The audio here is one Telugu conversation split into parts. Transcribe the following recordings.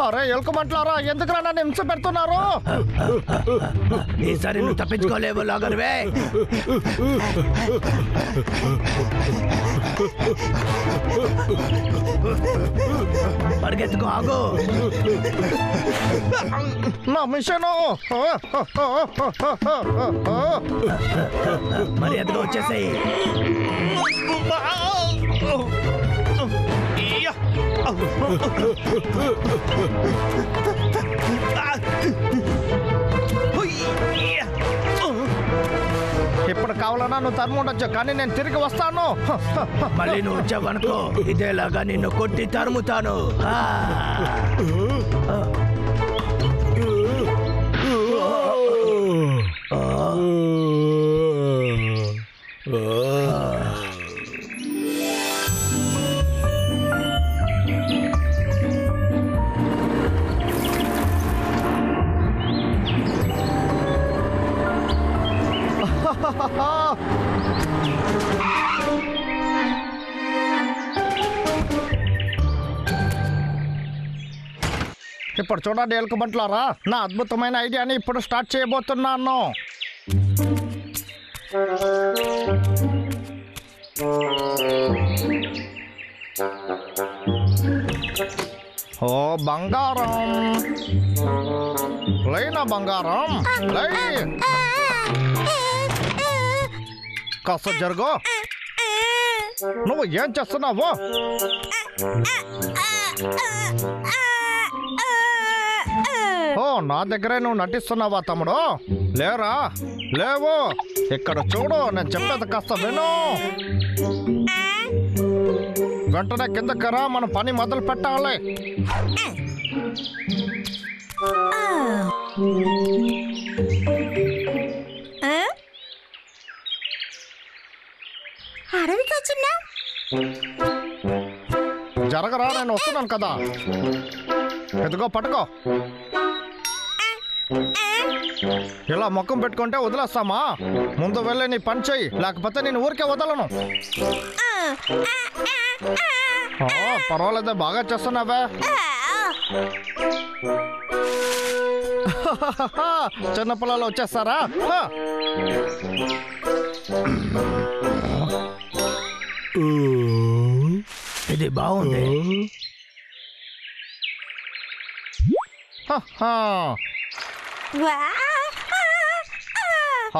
అరే ఎలుకమంటారా, ఎందుకురా నన్ను హింస పెడుతున్నారు? ఈసారి నువ్వు తప్పించుకోలేవు లాగర్వే. పరిగెత్తుకో, ఆగు. నా మిషను మరి ఎదుగు వచ్చేసాయి. ఇప్పుడు కావాలన్నా నువ్వు తరుము ఉండొచ్చు, కానీ నేను తిరిగి వస్తాను. మళ్ళీ నువ్వు వచ్చావనుకో, ఇదేలాగా నిన్ను కొట్టి తరుముతాను. ఇప్పుడు చూడండి ఎలుకబంట్లారా, నా అద్భుతమైన ఐడియాని ఇప్పుడు స్టార్ట్ చేయబోతున్నాను. ఓ బంగారం, లేనా బంగారం, లే కాస్త జరుగు. నువ్వు ఏం చేస్తున్నావు? ఓ నా దగ్గరే నువ్వు నటిస్తున్నావా తమ్ముడు? లేరా, లేవు. ఇక్కడ చూడు, నేను చెప్పేది కాస్త విను. వెంటనే కిందకి రా, మన పని మొదలు పెట్టాలి. జరగరా, నేను వస్తున్నాను కదా. ఎదుగో పట్టుకో. ఇలా ముఖం పెట్టుకుంటే వదిలేస్తామా? ముందు వెళ్ళి నీ పని చెయ్యి, లేకపోతే నేను ఊరికే వదలను. పర్వాలేదే, బాగా చేస్తున్నావే. చిన్నపిల్లలు వచ్చేస్తారా? ఇది బాగుంది.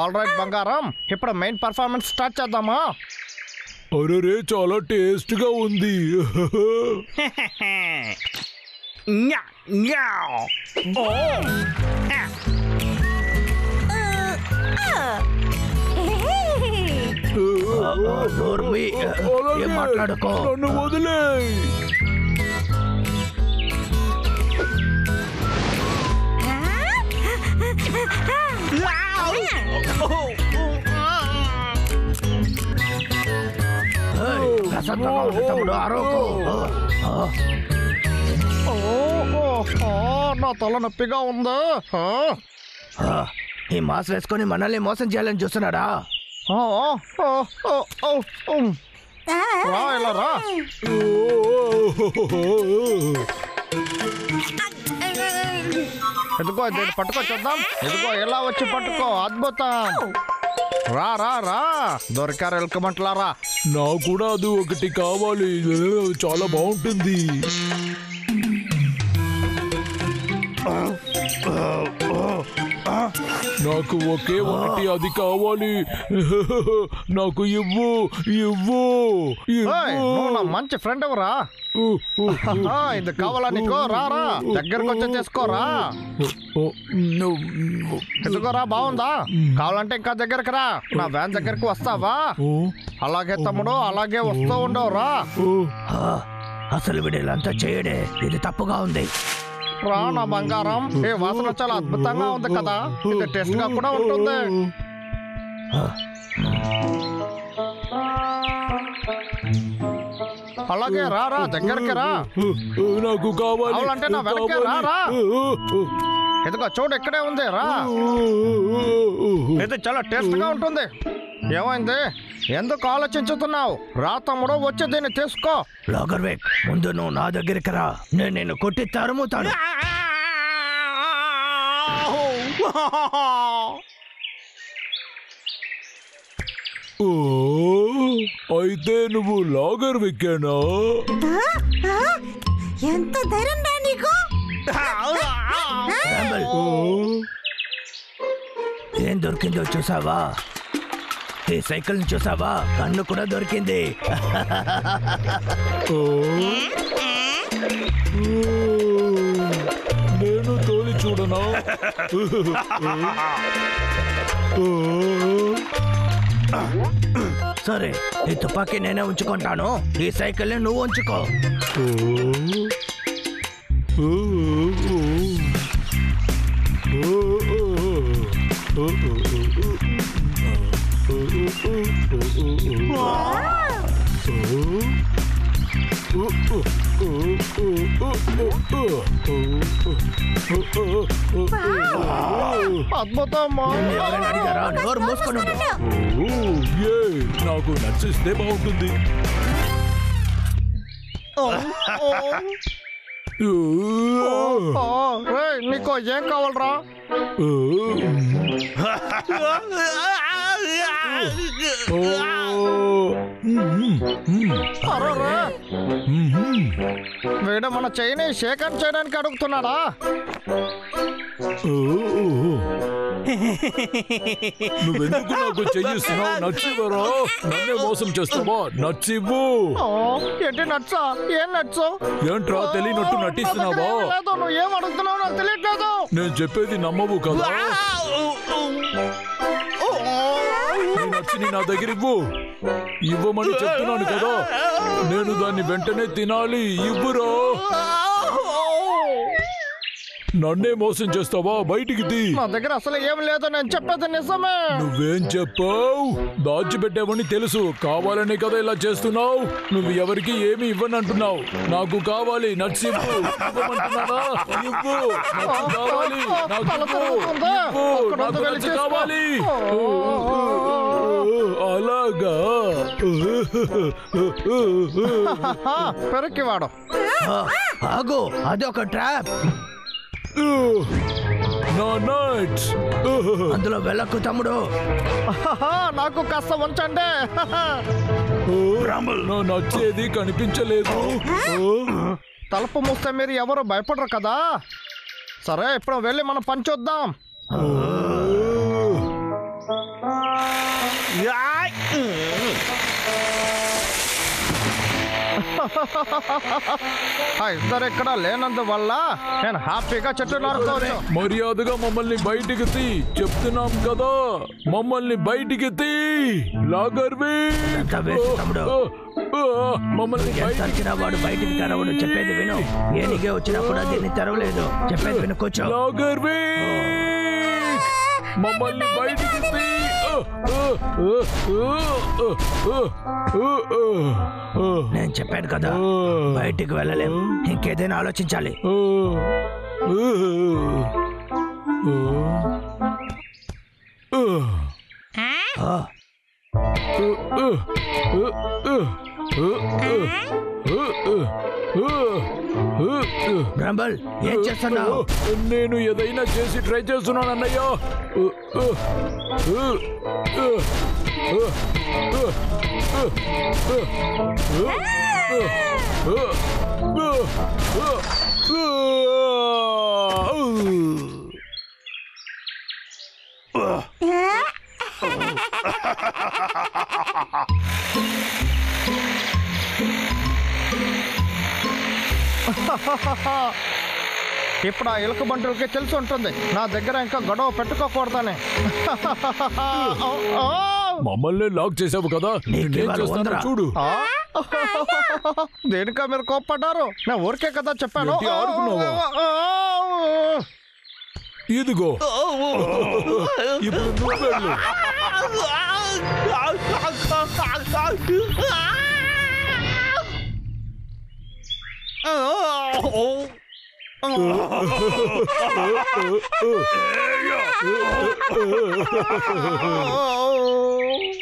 ఆల్ రైట్ బంగారం, ఇప్పుడు మెయిన్ పర్ఫార్మెన్స్ స్టార్ట్ చేద్దామా? అరే చాలా టేస్ట్ గా ఉంది. ఏం మాట్లాడుకో, నన్ను వదిలే. తమ్ముడు ఆరోకు. నా తల నొప్పిగా ఉందా? ఈ మాస్ వేసుకొని మనల్ని మోసం చేయాలని చూస్తున్నాడా? రా, ఇలా రా. ఎదుగో, దీన్ని పట్టుకో చూద్దాం. ఎదుగో, ఎలా వచ్చి పట్టుకో. అద్భుతం. రా రా రా, దొరికారు ఎలుకమంటలారా. నాకు కూడా అది ఒకటి కావాలి, చాలా బాగుంటుంది. నాకు ఒకే ఒకటి అది కావాలి. నాకు ఇవ్వు ఇవ్వు. నువ్వు నా మంచి ఫ్రెండ్ ఎవరా? ఇది కావాలా నీకు? రారా, దగ్గరకు వచ్చి తీసుకోరా. ఎదుగోరా, బాగుందా? కావాలంటే ఇంకా దగ్గరకు రా. నా వ్యాన్ దగ్గరకు వస్తావా? అలాగే తమ్ముడు, అలాగే వస్తూ ఉండవురా. అసలు వీడిలంతా చేయడే, ఇది తప్పుగా ఉంది. రా నా బంగారం, ఏ వాసన చాలా అద్భుతంగా ఉంది కదా. ఇది టేస్ట్ గా కూడా ఉంటుంది. అలాగే రారా, దగ్గరికి రా. నాకు కావాలి. కావాలంటే నా వెనకే రారా. ఇదిగో చూడు ఇక్కడే ఉంది రా. ఇది చాలా టేస్ట్ గా ఉంటుంది. ఏమైంది? ఎందుకు ఆలోచించుతున్నావు? రా తమ్ముడు, వచ్చి దీన్ని తీసుకో. లాగర్వేక్, ముందు నువ్వు నా దగ్గరికి రా. నేను నిన్ను కొట్టి తరుముతాను. అయితే నువ్వు లాగర్ వెక్కానా? ఎంత ధైర్యం రా నీకు? ఏం దొరికిందో చూసావా? ఈ సైకిల్ చూసావా? కన్ను కూడా దొరికింది. నేను తోలి చూడనా? సరే, ఈ తుపాకీ నేనే ఉంచుకుంటాను. ఈ సైకిల్ నువ్వు ఉంచుకో. అద్భుతం. ఎవరైనా అడిగారా? నోరు మూసుకొని ఉండు. నాకు నచ్చిస్తే బాగుంటుంది. నీకు ఏం కావాలరా? వీడు మన చెయ్యిని షేకన్ చేయడానికి అడుగుతున్నాడా? నువ్వెందుకు నాకు చెయ్యిస్తున్నావు? నచ్చివరా? నన్నే మోసం చేస్తావా? నచ్చివ్వు. ఏంటి నచ్చా? ఏం నచ్చు? ఏంట్రా తెలియనట్టు నటిస్తున్నావా? నువ్వు ఏం అడుగుతున్నావు నాకు తెలియట్లేదు. నేను చెప్పేది నమ్మవు కదా? నచ్చిని నా దగ్గర ఇవ్వు. ఇవ్వమని చెప్తున్నాను కదా. నేను దాన్ని వెంటనే తినాలి. ఇవ్వురా. నన్నే మోసం చేస్తావా? బయటికి తీ. నా దగ్గర అసలు ఏం లేదు. నేను చెప్పేది నిజమే. నువ్వేం చెప్పావు? దాచిపెట్టావని తెలుసు. కావాలనే కదా ఇలా చేస్తున్నావు. నువ్వు ఎవరికి ఏమి ఇవ్వనంటున్నావు. నాకు కావాలి. నచ్చి ఇవ్వమంటున్నానా? ఇవ్వు. నచ్చి కావాలి. నాకు ఇవ్వు. నాకు నచ్చి కావాలి. అలాగా? పెరక్కివాడు. ఆగు, అదొక ట్రాప్. నా నట్స్. అందులో వెళ్ళకు తమ్ముడు. నాకు కాస్త ఉంచండి. నా నచ్చేది కనిపించలేదు. తలుపు మూస్తే మీరు ఎవరు భయపడరు కదా. సరే, ఇప్పుడు వెళ్ళి మనం పని చూద్దాం. ఇద్దరు ఇక్కడ లేనందువల్ల నేను హ్యాపీగా చెట్టు నాటుకోవచ్చు. మర్యాదగా మమ్మల్ని బయటికి తీ. చెప్తున్నాం కదా, మమ్మల్ని బయటికి తీ. లాగర్వేక్, తమ్ముడు, మమ్మల్ని తరిచిన వాడు బయటికి తెరవడు. చెప్పేది విను. ఏనిగే వచ్చినా కూడా దీన్ని తెరవలేదు. చెప్పేది విను. కూర్చో. లాగర్వేక్, మమ్మల్ని బయటికి తీ. నేను చెప్పాను కదా, బయటికి వెళ్ళలేం. ఇంకేదైనా ఆలోచించాలి. బ్రంబల్, ఏం చేస్తున్నావు? నేను ఏదైనా చేసి ట్రై చేస్తున్నాను అన్నయ్య. ఇప్పుడు ఆ ఎలుక బంటులకి తెలిసి ఉంటుంది నా దగ్గర ఇంకా గొడవ పెట్టుకోకూడదని. మమ్మల్ని లాక్ చేసావు కదా, నేనేం చేస్తానో చూడు. దేనికా మీరు కోప్పడ్డారు? నేను ఊరికే కదా చెప్పాను. ఏంటి ఆడుకున్నావా? ఇదిగో, ఇప్పుడు నువ్వు వెళ్ళు. Oh